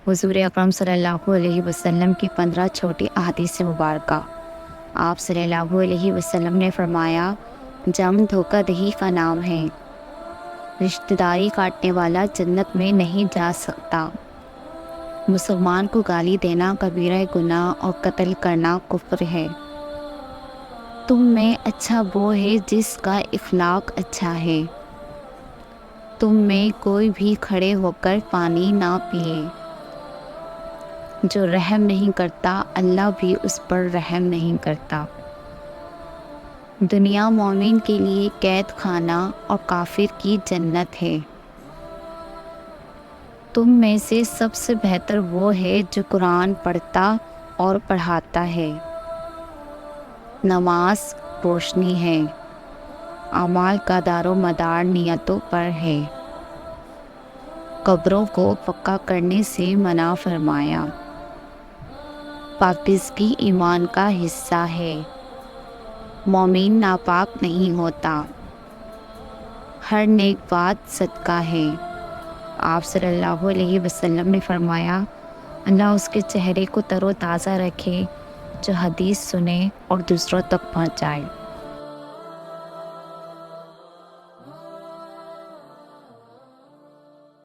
حضور اکرم صلی اللہ علیہ وسلم کی 15 چھوٹی احادیث مبارکہ۔ آپ صلی اللہ علیہ وسلم نے فرمایا، جم دھوکہ دہی کا نام ہے، رشتہ داری کاٹنے والا جنت میں نہیں جا سکتا، مسلمان کو گالی دینا کبیرہ گناہ اور قتل کرنا کفر ہے۔ تم میں اچھا وہ ہے جس کا اخلاق اچھا ہے۔ تم میں کوئی بھی کھڑے ہو کر پانی نہ پیے۔ جو رحم نہیں کرتا اللہ بھی اس پر رحم نہیں کرتا۔ دنیا مومن کے لیے قید خانہ اور کافر کی جنت ہے۔ تم میں سے سب سے بہتر وہ ہے جو قرآن پڑھتا اور پڑھاتا ہے۔ نماز روشنی ہے، اعمال کا دار و مدار نیتوں پر ہے۔ قبروں کو پکا کرنے سے منع فرمایا۔ پاکیزگی ایمان کا حصہ ہے، مومن ناپاک نہیں ہوتا۔ ہر نیک بات صدقہ ہے۔ آپ صلی اللہ علیہ وسلم نے فرمایا، اللہ اس کے چہرے کو تر و تازہ رکھے جو حدیث سنے اور دوسروں تک پہنچائے۔